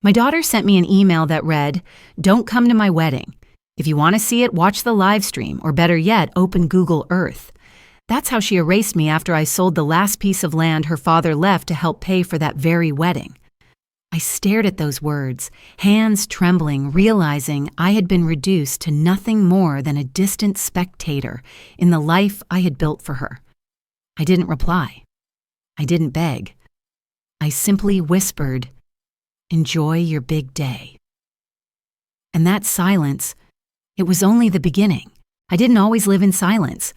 My daughter sent me an email that read, "Don't come to my wedding. If you want to see it, watch the live stream, or better yet, open Google Earth." That's how she erased me after I sold the last piece of land her father left to help pay for that very wedding. I stared at those words, hands trembling, realizing I had been reduced to nothing more than a distant spectator in the life I had built for her. I didn't reply. I didn't beg. I simply whispered, "Enjoy your big day." And that silence, it was only the beginning. I didn't always live in silence.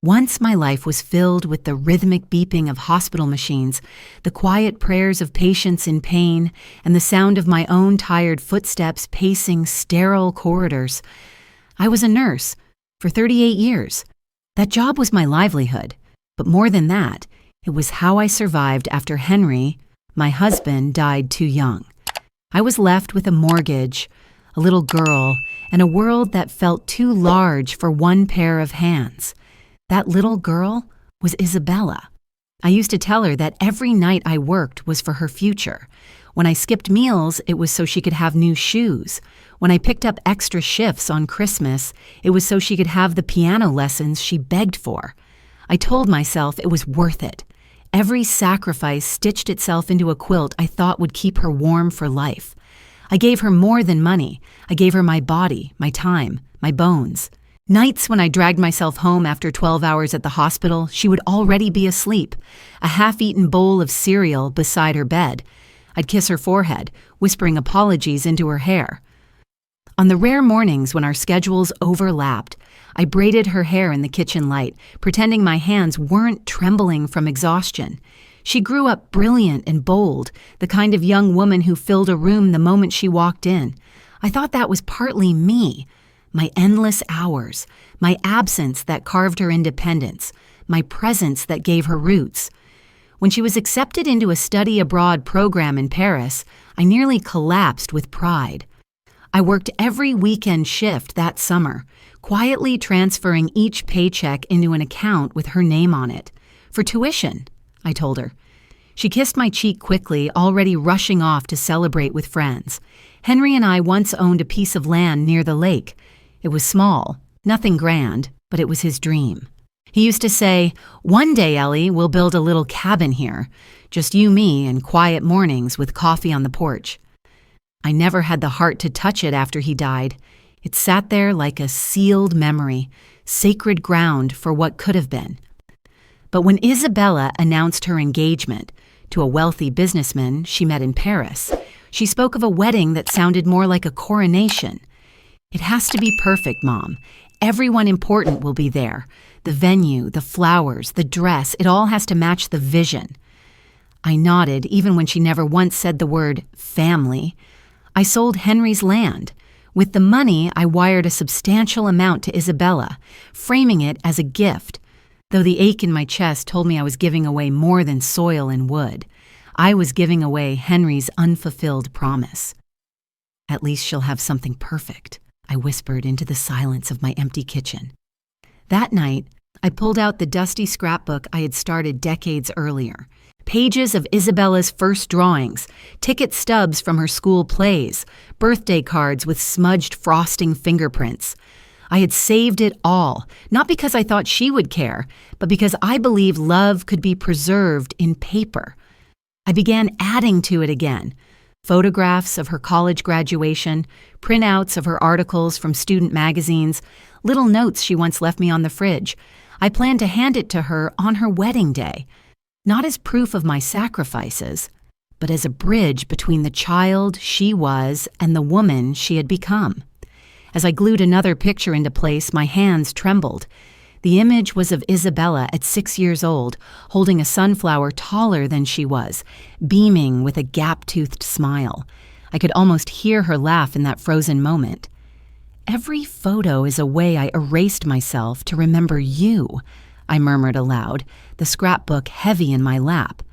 Once my life was filled with the rhythmic beeping of hospital machines, the quiet prayers of patients in pain, and the sound of my own tired footsteps pacing sterile corridors. I was a nurse for 38 years. That job was my livelihood, but more than that, it was how I survived after Henry, my husband, died too young. I was left with a mortgage, a little girl, and a world that felt too large for one pair of hands. That little girl was Isabella. I used to tell her that every night I worked was for her future. When I skipped meals, it was so she could have new shoes. When I picked up extra shifts on Christmas, it was so she could have the piano lessons she begged for. I told myself it was worth it. Every sacrifice stitched itself into a quilt I thought would keep her warm for life. I gave her more than money. I gave her my body, my time, my bones. Nights when I dragged myself home after 12 hours at the hospital, she would already be asleep, a half-eaten bowl of cereal beside her bed. I'd kiss her forehead, whispering apologies into her hair. On the rare mornings when our schedules overlapped, I braided her hair in the kitchen light, pretending my hands weren't trembling from exhaustion. She grew up brilliant and bold, the kind of young woman who filled a room the moment she walked in. I thought that was partly me. My endless hours, my absence that carved her independence, my presence that gave her roots. When she was accepted into a study abroad program in Paris, I nearly collapsed with pride. I worked every weekend shift that summer, quietly transferring each paycheck into an account with her name on it. For tuition, I told her. She kissed my cheek quickly, already rushing off to celebrate with friends. Henry and I once owned a piece of land near the lake. It was small, nothing grand, but it was his dream. He used to say, "One day, Ellie, we'll build a little cabin here. Just you, me, and quiet mornings with coffee on the porch." I never had the heart to touch it after he died. It sat there like a sealed memory, sacred ground for what could have been. But when Isabella announced her engagement to a wealthy businessman she met in Paris, she spoke of a wedding that sounded more like a coronation. "It has to be perfect, Mom. Everyone important will be there. The venue, the flowers, the dress, it all has to match the vision." I nodded, even when she never once said the word family. I sold Henry's land. With the money, I wired a substantial amount to Isabella, framing it as a gift. Though the ache in my chest told me I was giving away more than soil and wood, I was giving away Henry's unfulfilled promise. "At least she'll have something perfect," I whispered into the silence of my empty kitchen. That night, I pulled out the dusty scrapbook I had started decades earlier. Pages of Isabella's first drawings, ticket stubs from her school plays, birthday cards with smudged frosting fingerprints. I had saved it all, not because I thought she would care, but because I believed love could be preserved in paper. I began adding to it again. Photographs of her college graduation, printouts of her articles from student magazines, little notes she once left me on the fridge. I planned to hand it to her on her wedding day, not as proof of my sacrifices, but as a bridge between the child she was and the woman she had become. As I glued another picture into place, my hands trembled. The image was of Isabella at 6 years old, holding a sunflower taller than she was, beaming with a gap-toothed smile. I could almost hear her laugh in that frozen moment. "Every photo is a way I erased myself to remember you," I murmured aloud, the scrapbook heavy in my lap.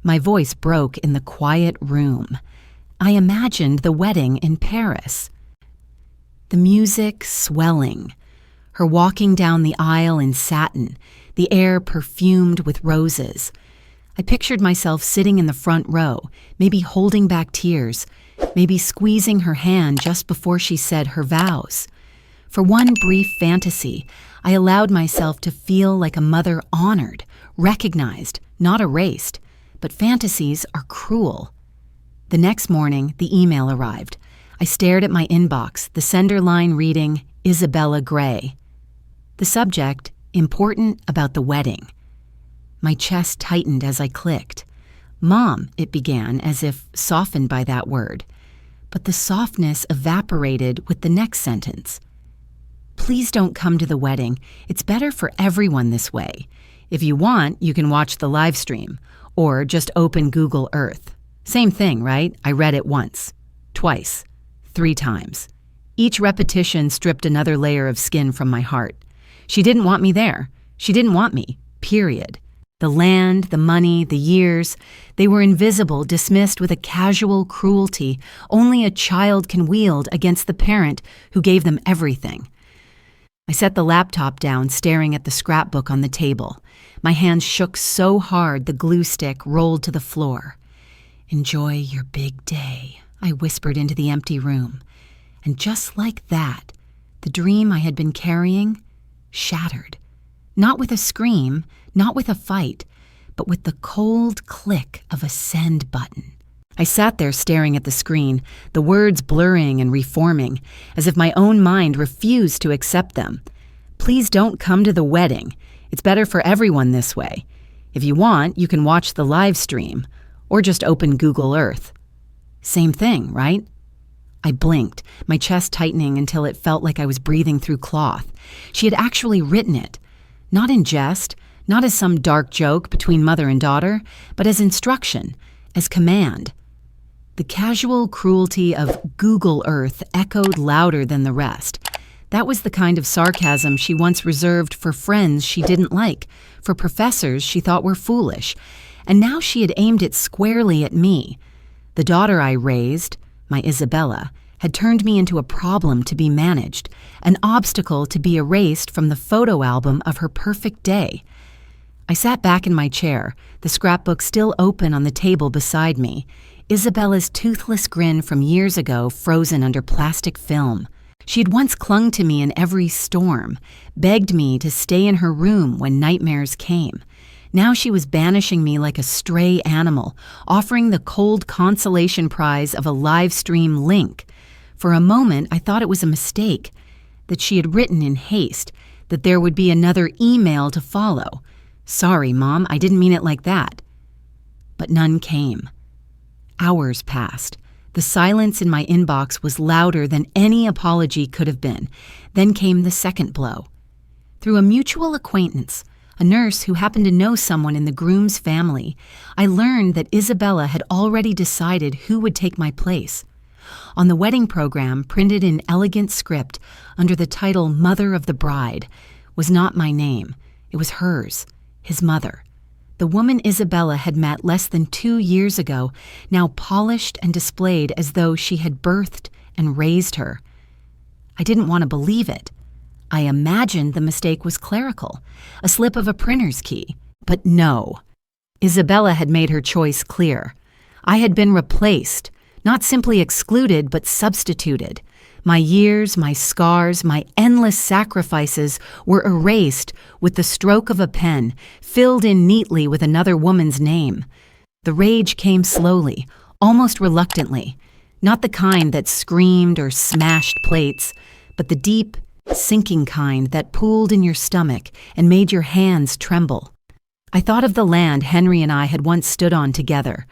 My voice broke in the quiet room. I imagined the wedding in Paris. The music swelling, her walking down the aisle in satin, the air perfumed with roses. I pictured myself sitting in the front row, maybe holding back tears, maybe squeezing her hand just before she said her vows. For one brief fantasy, I allowed myself to feel like a mother honored, recognized, not erased. But fantasies are cruel. The next morning, the email arrived. I stared at my inbox, the sender line reading, Isabella Gray. The subject, important about the wedding. My chest tightened as I clicked. Mom, it began, as if softened by that word. But the softness evaporated with the next sentence. Please don't come to the wedding. It's better for everyone this way. If you want, you can watch the live stream, or just open Google Earth. Same thing, right? I read it once, twice, 3 times. Each repetition stripped another layer of skin from my heart. She didn't want me there. She didn't want me, period. The land, the money, the years, they were invisible, dismissed with a casual cruelty only a child can wield against the parent who gave them everything. I set the laptop down, staring at the scrapbook on the table. My hands shook so hard the glue stick rolled to the floor. Enjoy your big day, I whispered into the empty room. And just like that, the dream I had been carrying shattered. Not with a scream, not with a fight, but with the cold click of a send button. I sat there staring at the screen, the words blurring and reforming, as if my own mind refused to accept them. Please don't come to the wedding. It's better for everyone this way. If you want, you can watch the live stream, or just open Google Earth. Same thing, right? I blinked, my chest tightening until it felt like I was breathing through cloth. She had actually written it. Not in jest, not as some dark joke between mother and daughter, but as instruction, as command. The casual cruelty of Google Earth echoed louder than the rest. That was the kind of sarcasm she once reserved for friends she didn't like, for professors she thought were foolish, and now she had aimed it squarely at me. The daughter I raised, my Isabella, had turned me into a problem to be managed, an obstacle to be erased from the photo album of her perfect day. I sat back in my chair, the scrapbook still open on the table beside me, Isabella's toothless grin from years ago frozen under plastic film. She had once clung to me in every storm, begged me to stay in her room when nightmares came. Now she was banishing me like a stray animal, offering the cold consolation prize of a live stream link. For a moment, I thought it was a mistake, that she had written in haste, that there would be another email to follow. Sorry, Mom, I didn't mean it like that. But none came. Hours passed. The silence in my inbox was louder than any apology could have been. Then came the second blow. Through a mutual acquaintance, a nurse who happened to know someone in the groom's family, I learned that Isabella had already decided who would take my place. On the wedding program, printed in elegant script under the title Mother of the Bride, was not my name. It was hers, his mother. The woman Isabella had met less than 2 years ago, now polished and displayed as though she had birthed and raised her. I didn't want to believe it. I imagined the mistake was clerical, a slip of a printer's key. But no. Isabella had made her choice clear. I had been replaced, not simply excluded, but substituted. My years, my scars, my endless sacrifices were erased with the stroke of a pen, filled in neatly with another woman's name. The rage came slowly, almost reluctantly, not the kind that screamed or smashed plates, but the deep, sinking kind that pooled in your stomach and made your hands tremble. I thought of the land Henry and I had once stood on together,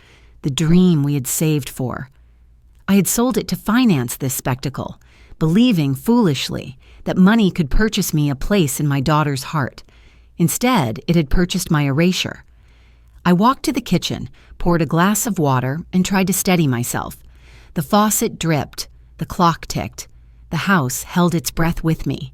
the dream we had saved for. I had sold it to finance this spectacle, believing foolishly that money could purchase me a place in my daughter's heart. Instead, it had purchased my erasure. I walked to the kitchen, poured a glass of water, and tried to steady myself. The faucet dripped, the clock ticked. The house held its breath with me.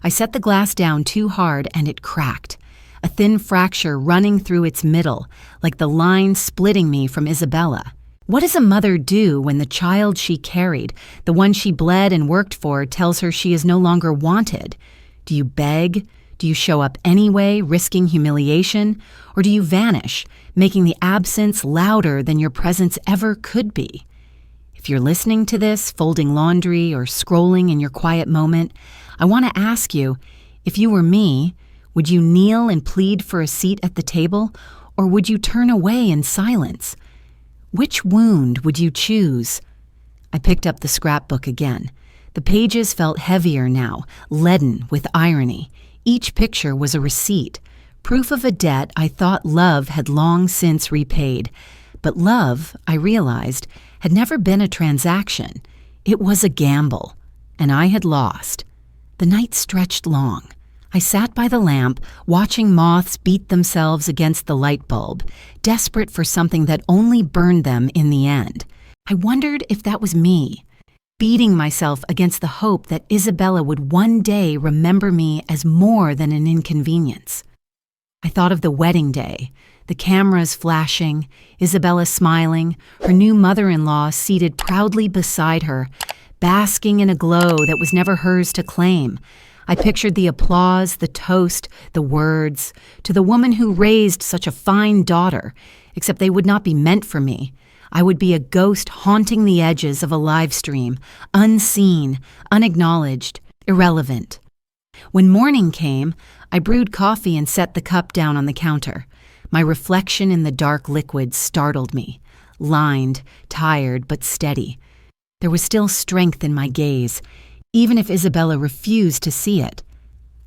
I set the glass down too hard and it cracked, a thin fracture running through its middle, like the line splitting me from Isabella. What does a mother do when the child she carried, the one she bled and worked for, tells her she is no longer wanted? Do you beg? Do you show up anyway, risking humiliation, or do you vanish, making the absence louder than your presence ever could be? If you're listening to this, folding laundry, or scrolling in your quiet moment, I want to ask you, if you were me, would you kneel and plead for a seat at the table, or would you turn away in silence? Which wound would you choose? I picked up the scrapbook again. The pages felt heavier now, leaden with irony. Each picture was a receipt, proof of a debt I thought love had long since repaid. But love, I realized, had never been a transaction. It was a gamble, and I had lost. The night stretched long. I sat by the lamp, watching moths beat themselves against the light bulb, desperate for something that only burned them in the end. I wondered if that was me, beating myself against the hope that Isabella would one day remember me as more than an inconvenience. I thought of the wedding day, the cameras flashing, Isabella smiling, her new mother-in-law seated proudly beside her, basking in a glow that was never hers to claim. I pictured the applause, the toast, the words, to the woman who raised such a fine daughter, except they would not be meant for me. I would be a ghost haunting the edges of a live stream, unseen, unacknowledged, irrelevant. When morning came, I brewed coffee and set the cup down on the counter. My reflection in the dark liquid startled me, lined, tired, but steady. There was still strength in my gaze, even if Isabella refused to see it.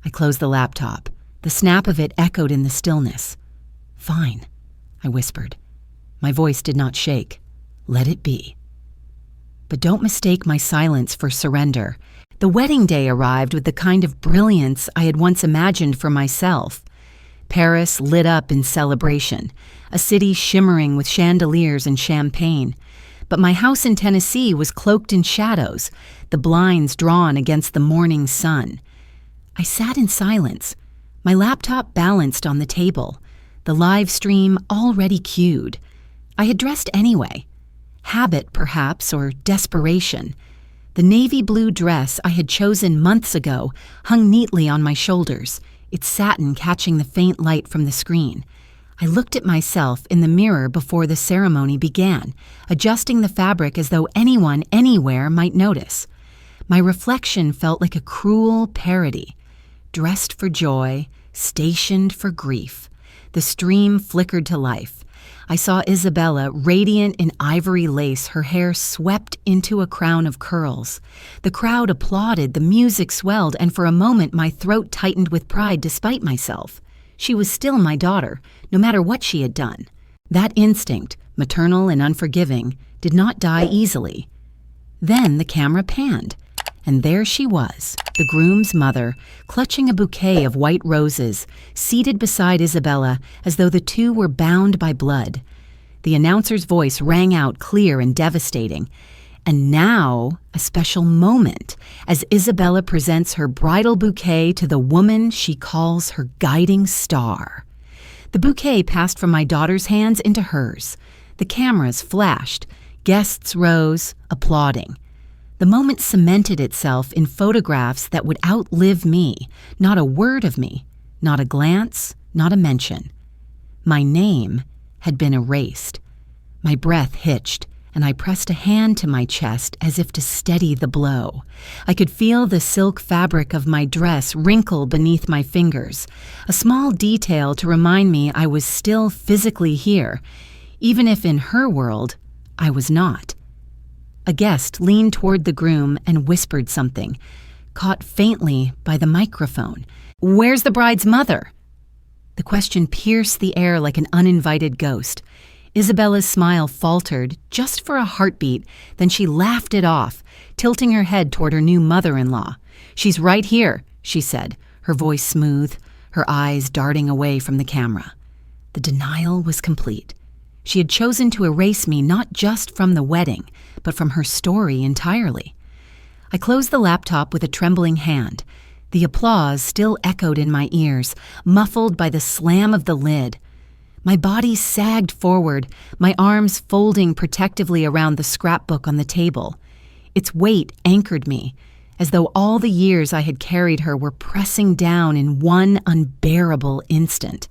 I closed the laptop. The snap of it echoed in the stillness. "Fine," I whispered. My voice did not shake. "Let it be." But don't mistake my silence for surrender. The wedding day arrived with the kind of brilliance I had once imagined for myself. Paris lit up in celebration, a city shimmering with chandeliers and champagne. But my house in Tennessee was cloaked in shadows, the blinds drawn against the morning sun. I sat in silence, my laptop balanced on the table, the live stream already cued. I had dressed anyway. Habit, perhaps, or desperation. The navy blue dress I had chosen months ago hung neatly on my shoulders, its satin catching the faint light from the screen. I looked at myself in the mirror before the ceremony began, adjusting the fabric as though anyone anywhere might notice. My reflection felt like a cruel parody. Dressed for joy, stationed for grief. The stream flickered to life. I saw Isabella, radiant in ivory lace, her hair swept into a crown of curls. The crowd applauded, the music swelled, and for a moment my throat tightened with pride despite myself. She was still my daughter, no matter what she had done. That instinct, maternal and unforgiving, did not die easily. Then the camera panned, and there she was, the groom's mother, clutching a bouquet of white roses, seated beside Isabella as though the two were bound by blood. The announcer's voice rang out clear and devastating. And now, a special moment, as Isabella presents her bridal bouquet to the woman she calls her guiding star. The bouquet passed from my daughter's hands into hers. The cameras flashed. Guests rose, applauding. The moment cemented itself in photographs that would outlive me, not a word of me, not a glance, not a mention. My name had been erased. My breath hitched, and I pressed a hand to my chest as if to steady the blow. I could feel the silk fabric of my dress wrinkle beneath my fingers, a small detail to remind me I was still physically here, even if in her world I was not. A guest leaned toward the groom and whispered something, caught faintly by the microphone. "Where's the bride's mother?" The question pierced the air like an uninvited ghost. Isabella's smile faltered just for a heartbeat, then she laughed it off, tilting her head toward her new mother-in-law. "She's right here," she said, her voice smooth, her eyes darting away from the camera. The denial was complete. She had chosen to erase me not just from the wedding, but from her story entirely. I closed the laptop with a trembling hand. The applause still echoed in my ears, muffled by the slam of the lid. My body sagged forward, my arms folding protectively around the scrapbook on the table. Its weight anchored me, as though all the years I had carried her were pressing down in one unbearable instant.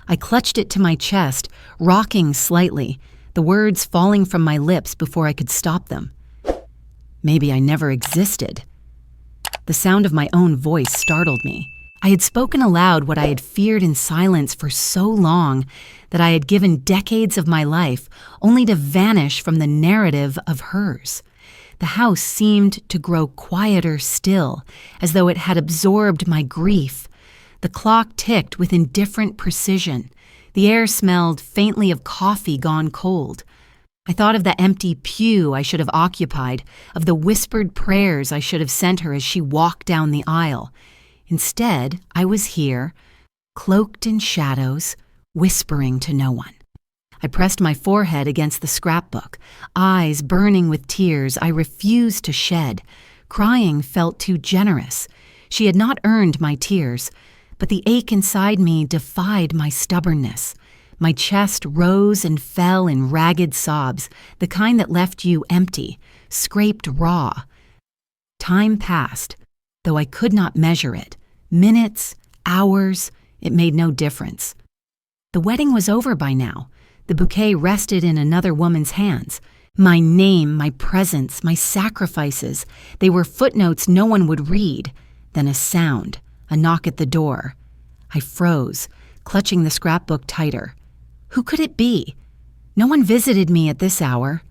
I clutched it to my chest, rocking slightly, the words falling from my lips before I could stop them. Maybe I never existed. The sound of my own voice startled me. I had spoken aloud what I had feared in silence for so long that I had given decades of my life only to vanish from the narrative of hers. The house seemed to grow quieter still, as though it had absorbed my grief. The clock ticked with indifferent precision. The air smelled faintly of coffee gone cold. I thought of the empty pew I should have occupied, of the whispered prayers I should have sent her as she walked down the aisle. Instead, I was here, cloaked in shadows, whispering to no one. I pressed my forehead against the scrapbook, eyes burning with tears I refused to shed. Crying felt too generous. She had not earned my tears, but the ache inside me defied my stubbornness. My chest rose and fell in ragged sobs, the kind that left you empty, scraped raw. Time passed, though I could not measure it. Minutes, hours, it made no difference. The wedding was over by now. The bouquet rested in another woman's hands. My name, my presence, my sacrifices, they were footnotes no one would read. Then a sound, a knock at the door. I froze, clutching the scrapbook tighter. Who could it be? No one visited me at this hour.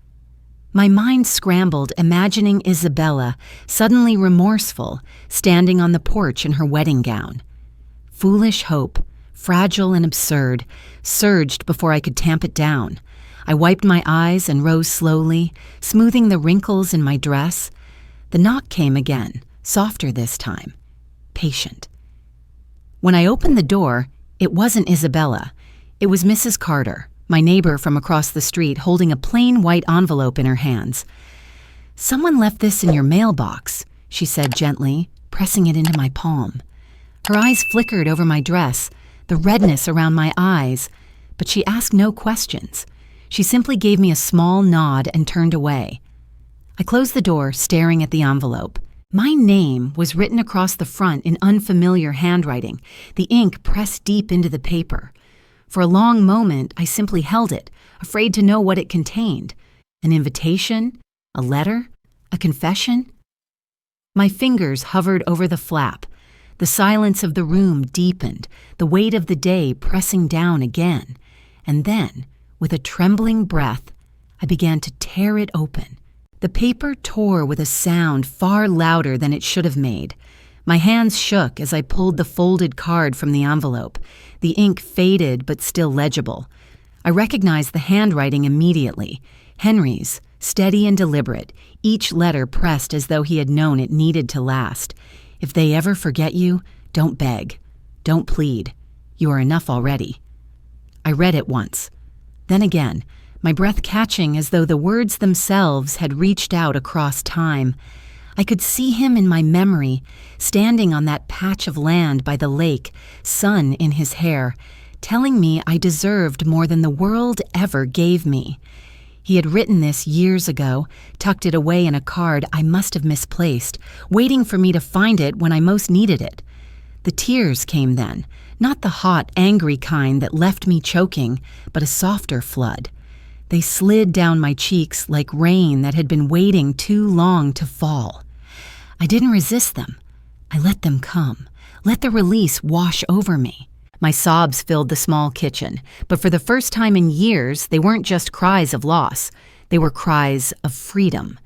My mind scrambled, imagining Isabella, suddenly remorseful, standing on the porch in her wedding gown. Foolish hope, fragile and absurd, surged before I could tamp it down. I wiped my eyes and rose slowly, smoothing the wrinkles in my dress. The knock came again, softer this time, patient. When I opened the door, it wasn't Isabella. It was Mrs. Carter, my neighbor from across the street, holding a plain white envelope in her hands. "Someone left this in your mailbox," she said gently, pressing it into my palm. Her eyes flickered over my dress, the redness around my eyes, but she asked no questions. She simply gave me a small nod and turned away. I closed the door, staring at the envelope. My name was written across the front in unfamiliar handwriting, the ink pressed deep into the paper. For a long moment, I simply held it, afraid to know what it contained. An invitation? A letter? A confession? My fingers hovered over the flap. The silence of the room deepened, the weight of the day pressing down again. And then, with a trembling breath, I began to tear it open. The paper tore with a sound far louder than it should have made. My hands shook as I pulled the folded card from the envelope. The ink faded but still legible. I recognized the handwriting immediately. Henry's, steady and deliberate, each letter pressed as though he had known it needed to last. If they ever forget you, don't beg. Don't plead. You are enough already. I read it once. Then again, my breath catching as though the words themselves had reached out across time. I could see him in my memory, standing on that patch of land by the lake, sun in his hair, telling me I deserved more than the world ever gave me. He had written this years ago, tucked it away in a card I must have misplaced, waiting for me to find it when I most needed it. The tears came then, not the hot, angry kind that left me choking, but a softer flood. They slid down my cheeks like rain that had been waiting too long to fall. I didn't resist them. I let them come, let the release wash over me. My sobs filled the small kitchen, but for the first time in years, they weren't just cries of loss. They were cries of freedom.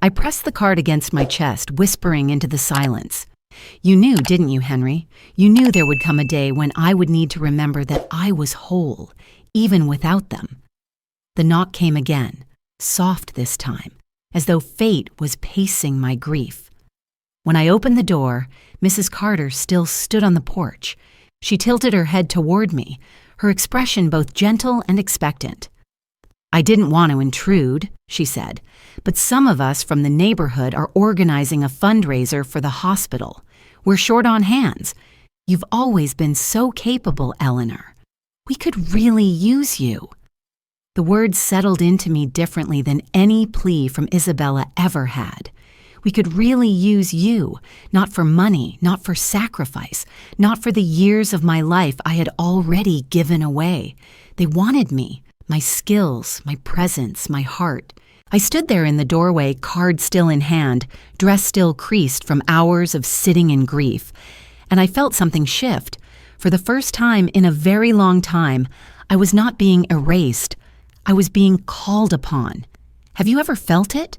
I pressed the card against my chest, whispering into the silence. "You knew, didn't you, Henry? You knew there would come a day when I would need to remember that I was whole, even without them." The knock came again, soft this time, as though fate was pacing my grief. When I opened the door, Mrs. Carter still stood on the porch. She tilted her head toward me, her expression both gentle and expectant. "I didn't want to intrude," she said, "but some of us from the neighborhood are organizing a fundraiser for the hospital. We're short on hands. You've always been so capable, Eleanor. We could really use you." The words settled into me differently than any plea from Isabella ever had. We could really use you, not for money, not for sacrifice, not for the years of my life I had already given away. They wanted me, my skills, my presence, my heart. I stood there in the doorway, card still in hand, dress still creased from hours of sitting in grief, and I felt something shift. For the first time in a very long time, I was not being erased. I was being called upon. Have you ever felt it?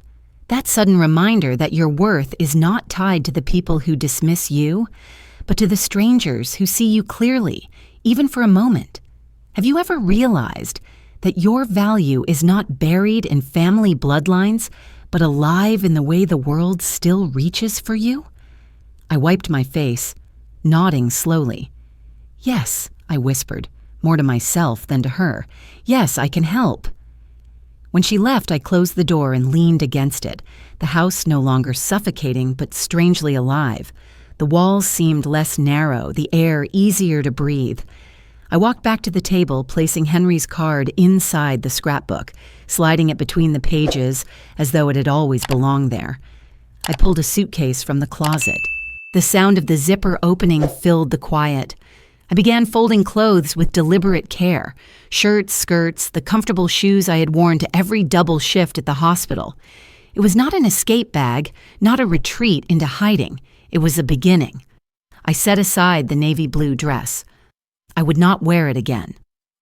That sudden reminder that your worth is not tied to the people who dismiss you, but to the strangers who see you clearly, even for a moment. Have you ever realized that your value is not buried in family bloodlines, but alive in the way the world still reaches for you? I wiped my face, nodding slowly. Yes, I whispered, more to myself than to her. Yes, I can help. When she left, I closed the door and leaned against it, the house no longer suffocating but strangely alive. The walls seemed less narrow, the air easier to breathe. I walked back to the table, placing Henry's card inside the scrapbook, sliding it between the pages as though it had always belonged there. I pulled a suitcase from the closet. The sound of the zipper opening filled the quiet. I began folding clothes with deliberate care. Shirts, skirts, the comfortable shoes I had worn to every double shift at the hospital. It was not an escape bag, not a retreat into hiding. It was a beginning. I set aside the navy blue dress. I would not wear it again.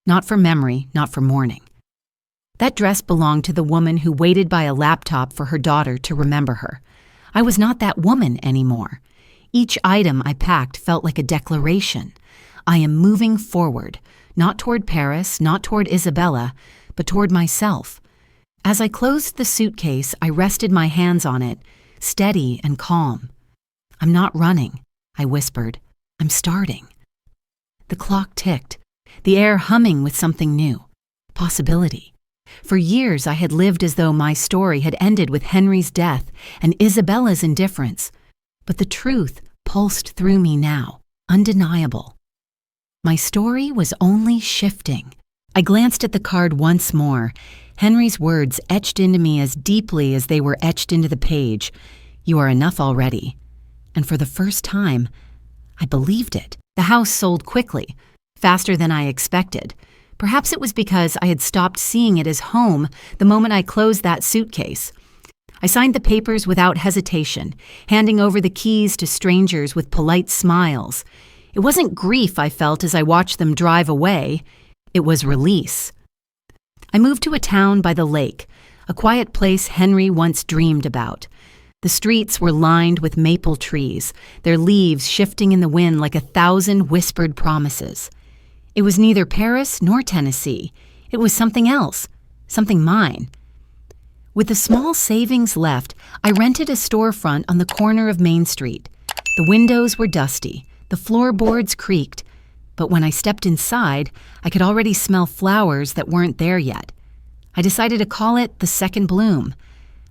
Not for memory, not for mourning. That dress belonged to the woman who waited by a laptop for her daughter to remember her. I was not that woman anymore. Each item I packed felt like a declaration. I am moving forward, not toward Paris, not toward Isabella, but toward myself. As I closed the suitcase, I rested my hands on it, steady and calm. I'm not running, I whispered. I'm starting. The clock ticked, the air humming with something new. Possibility. For years I had lived as though my story had ended with Henry's death and Isabella's indifference. But the truth pulsed through me now, undeniable. My story was only shifting. I glanced at the card once more, Henry's words etched into me as deeply as they were etched into the page. You are enough already. And for the first time, I believed it. The house sold quickly, faster than I expected. Perhaps it was because I had stopped seeing it as home the moment I closed that suitcase. I signed the papers without hesitation, handing over the keys to strangers with polite smiles. It wasn't grief I felt as I watched them drive away. It was release. I moved to a town by the lake, a quiet place Henry once dreamed about. The streets were lined with maple trees, their leaves shifting in the wind like 1,000 whispered promises. It was neither Paris nor Tennessee. It was something else, something mine. With the small savings left, I rented a storefront on the corner of Main Street. The windows were dusty, the floorboards creaked, but when I stepped inside, I could already smell flowers that weren't there yet. I decided to call it the second bloom.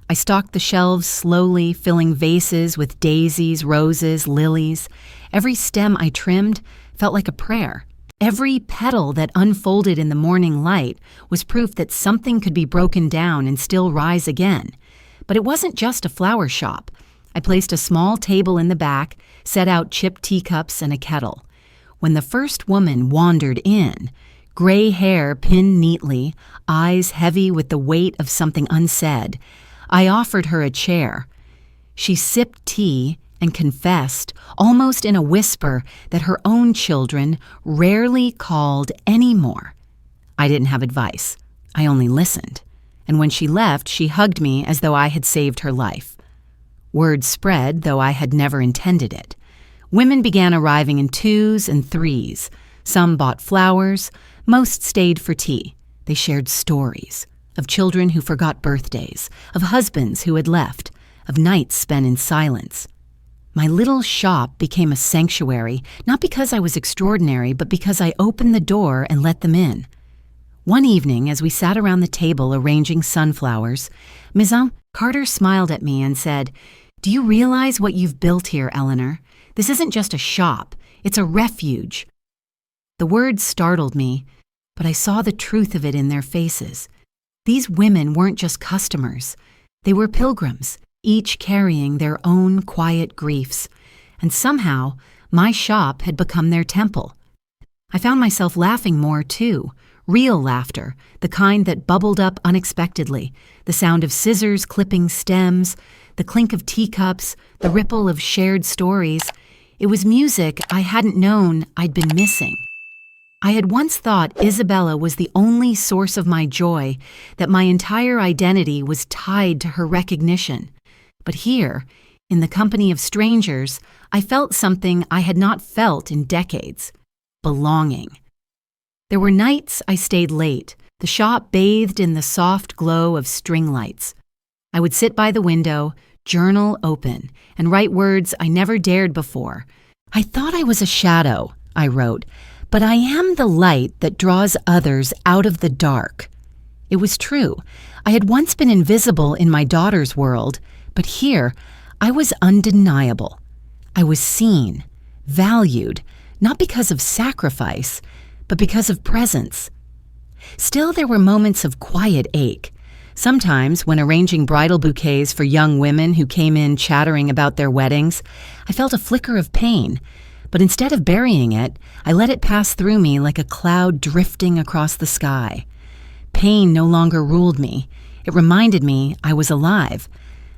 I stocked the shelves slowly, filling vases with daisies, roses, lilies. Every stem I trimmed felt like a prayer. Every petal that unfolded in the morning light was proof that something could be broken down and still rise again. But it wasn't just a flower shop. I placed a small table in the back, set out chipped teacups and a kettle. When the first woman wandered in, gray hair pinned neatly, eyes heavy with the weight of something unsaid, I offered her a chair. She sipped tea and confessed, almost in a whisper, that her own children rarely called anymore. I didn't have advice. I only listened. And when she left, she hugged me as though I had saved her life. Word spread, though I had never intended it. Women began arriving in 2s and 3s. Some bought flowers. Most stayed for tea. They shared stories of children who forgot birthdays, of husbands who had left, of nights spent in silence. My little shop became a sanctuary, not because I was extraordinary, but because I opened the door and let them in. One evening, as we sat around the table arranging sunflowers, Maison Carter smiled at me and said, "Do you realize what you've built here, Eleanor? This isn't just a shop, it's a refuge." The words startled me, but I saw the truth of it in their faces. These women weren't just customers. They were pilgrims, each carrying their own quiet griefs, and somehow my shop had become their temple. I found myself laughing more too, real laughter, the kind that bubbled up unexpectedly, the sound of scissors clipping stems, the clink of teacups, the ripple of shared stories. It was music I hadn't known I'd been missing. I had once thought Isabella was the only source of my joy, that my entire identity was tied to her recognition. But here, in the company of strangers, I felt something I had not felt in decades: belonging. There were nights I stayed late, the shop bathed in the soft glow of string lights. I would sit by the window, journal open, and write words I never dared before. "I thought I was a shadow," I wrote, "but I am the light that draws others out of the dark." It was true. I had once been invisible in my daughter's world, but here I was undeniable. I was seen, valued, not because of sacrifice, but because of presence. Still, there were moments of quiet ache. Sometimes, when arranging bridal bouquets for young women who came in chattering about their weddings, I felt a flicker of pain. But instead of burying it, I let it pass through me like a cloud drifting across the sky. Pain no longer ruled me. It reminded me I was alive.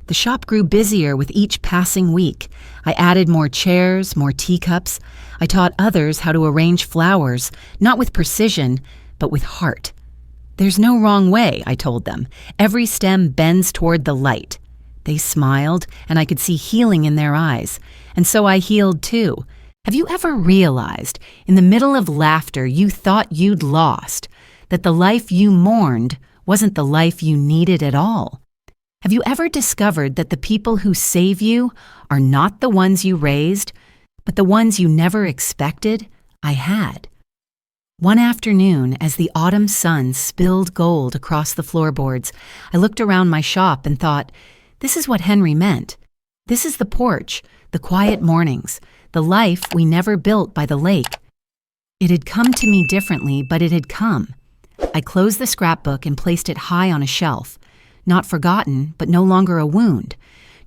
The shop grew busier with each passing week. I added more chairs, more teacups. I taught others how to arrange flowers, not with precision, but with heart. "There's no wrong way," I told them. "Every stem bends toward the light." They smiled, and I could see healing in their eyes. And so I healed too. Have you ever realized, in the middle of laughter you thought you'd lost, that the life you mourned wasn't the life you needed at all? Have you ever discovered that the people who save you are not the ones you raised, but the ones you never expected? I had. One afternoon, as the autumn sun spilled gold across the floorboards, I looked around my shop and thought, this is what Henry meant. This is the porch, the quiet mornings, the life we never built by the lake. It had come to me differently, but it had come. I closed the scrapbook and placed it high on a shelf. Not forgotten, but no longer a wound.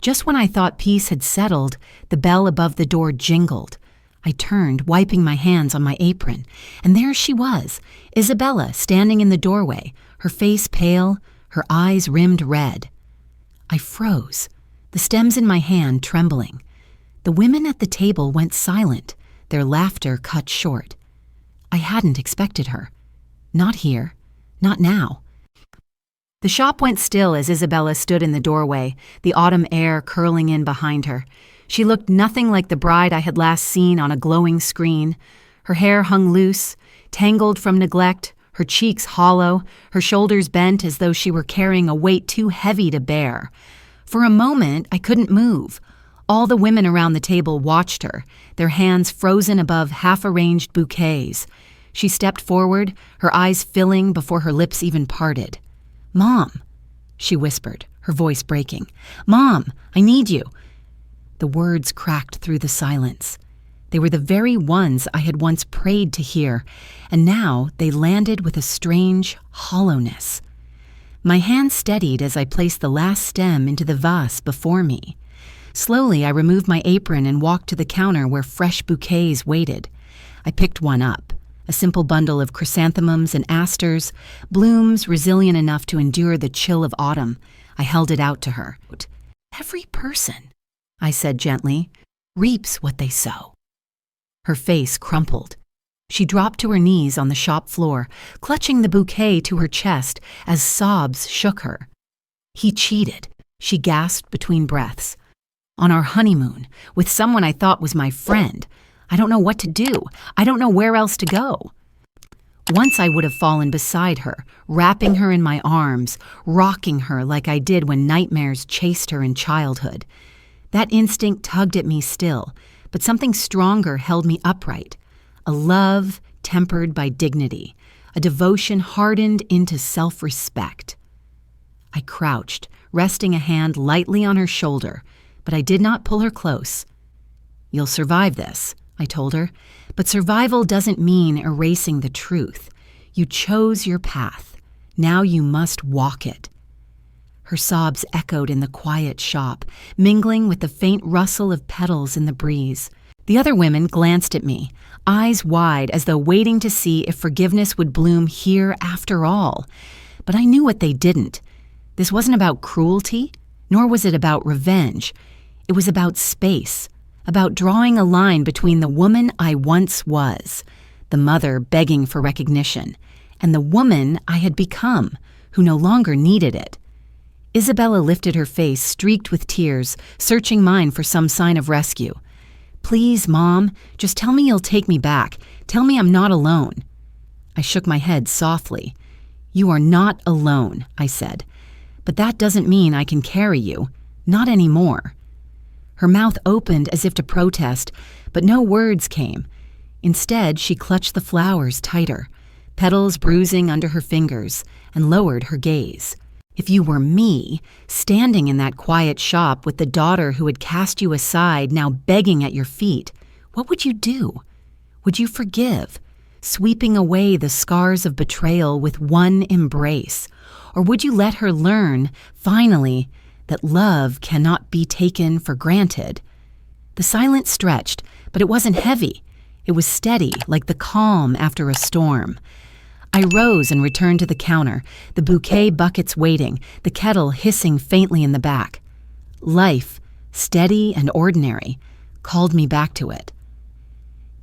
Just when I thought peace had settled, the bell above the door jingled. I turned, wiping my hands on my apron, and there she was, Isabella, standing in the doorway, her face pale, her eyes rimmed red. I froze, the stems in my hand trembling. The women at the table went silent, their laughter cut short. I hadn't expected her. Not here. Not now. The shop went still as Isabella stood in the doorway, the autumn air curling in behind her. She looked nothing like the bride I had last seen on a glowing screen. Her hair hung loose, tangled from neglect, her cheeks hollow, her shoulders bent as though she were carrying a weight too heavy to bear. For a moment, I couldn't move. All the women around the table watched her, their hands frozen above half-arranged bouquets. She stepped forward, her eyes filling before her lips even parted. "Mom," she whispered, her voice breaking. "Mom, I need you." The words cracked through the silence. They were the very ones I had once prayed to hear, and now they landed with a strange hollowness. My hand steadied as I placed the last stem into the vase before me. Slowly, I removed my apron and walked to the counter where fresh bouquets waited. I picked one up, a simple bundle of chrysanthemums and asters, blooms resilient enough to endure the chill of autumn. I held it out to her. "Every person," I said gently, "reaps what they sow." Her face crumpled. She dropped to her knees on the shop floor, clutching the bouquet to her chest as sobs shook her. "He cheated," she gasped between breaths. "On our honeymoon, with someone I thought was my friend. I don't know what to do. I don't know where else to go." Once I would have fallen beside her, wrapping her in my arms, rocking her like I did when nightmares chased her in childhood. That instinct tugged at me still, but something stronger held me upright. A love tempered by dignity, a devotion hardened into self-respect. I crouched, resting a hand lightly on her shoulder, but I did not pull her close. "You'll survive this," I told her, "but survival doesn't mean erasing the truth. You chose your path. Now you must walk it." Her sobs echoed in the quiet shop, mingling with the faint rustle of petals in the breeze. The other women glanced at me, eyes wide as though waiting to see if forgiveness would bloom here after all. But I knew what they didn't. This wasn't about cruelty, nor was it about revenge. It was about space, about drawing a line between the woman I once was, the mother begging for recognition, and the woman I had become, who no longer needed it. Isabella lifted her face, streaked with tears, searching mine for some sign of rescue. "Please, Mom, just tell me you'll take me back. Tell me I'm not alone." I shook my head softly. "You are not alone," I said. "But that doesn't mean I can carry you. Not anymore." Her mouth opened as if to protest, but no words came. Instead, she clutched the flowers tighter, petals bruising under her fingers, and lowered her gaze. "If you were me, standing in that quiet shop with the daughter who had cast you aside now begging at your feet, what would you do? Would you forgive, sweeping away the scars of betrayal with one embrace? Or would you let her learn, finally, that love cannot be taken for granted?" The silence stretched, but it wasn't heavy. It was steady, like the calm after a storm. I rose and returned to the counter, the bouquet buckets waiting, the kettle hissing faintly in the back. Life, steady and ordinary, called me back to it.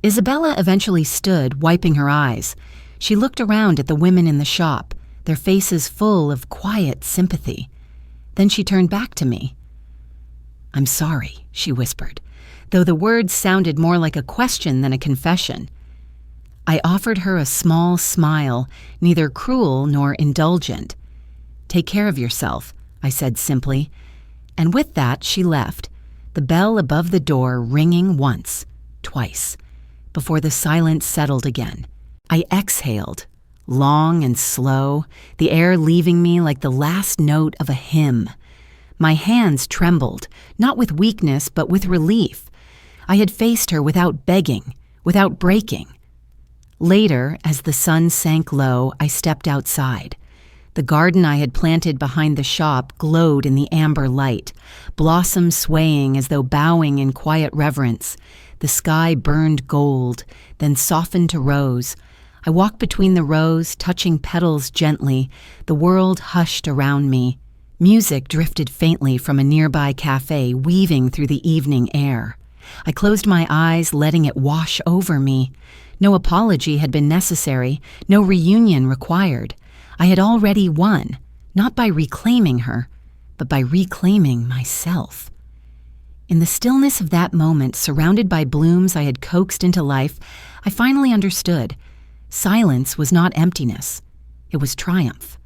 Isabella eventually stood, wiping her eyes. She looked around at the women in the shop, their faces full of quiet sympathy. Then she turned back to me. "I'm sorry," she whispered, though the words sounded more like a question than a confession. I offered her a small smile, neither cruel nor indulgent. "Take care of yourself," I said simply. And with that, she left, the bell above the door ringing once, twice, before the silence settled again. I exhaled, long and slow, the air leaving me like the last note of a hymn. My hands trembled, not with weakness, but with relief. I had faced her without begging, without breaking. Later, as the sun sank low, I stepped outside. The garden I had planted behind the shop glowed in the amber light, blossoms swaying as though bowing in quiet reverence. The sky burned gold, then softened to rose. I walked between the rows, touching petals gently. The world hushed around me. Music drifted faintly from a nearby cafe, weaving through the evening air. I closed my eyes, letting it wash over me. No apology had been necessary, no reunion required. I had already won, not by reclaiming her, but by reclaiming myself. In the stillness of that moment, surrounded by blooms I had coaxed into life, I finally understood. Silence was not emptiness. It was triumph.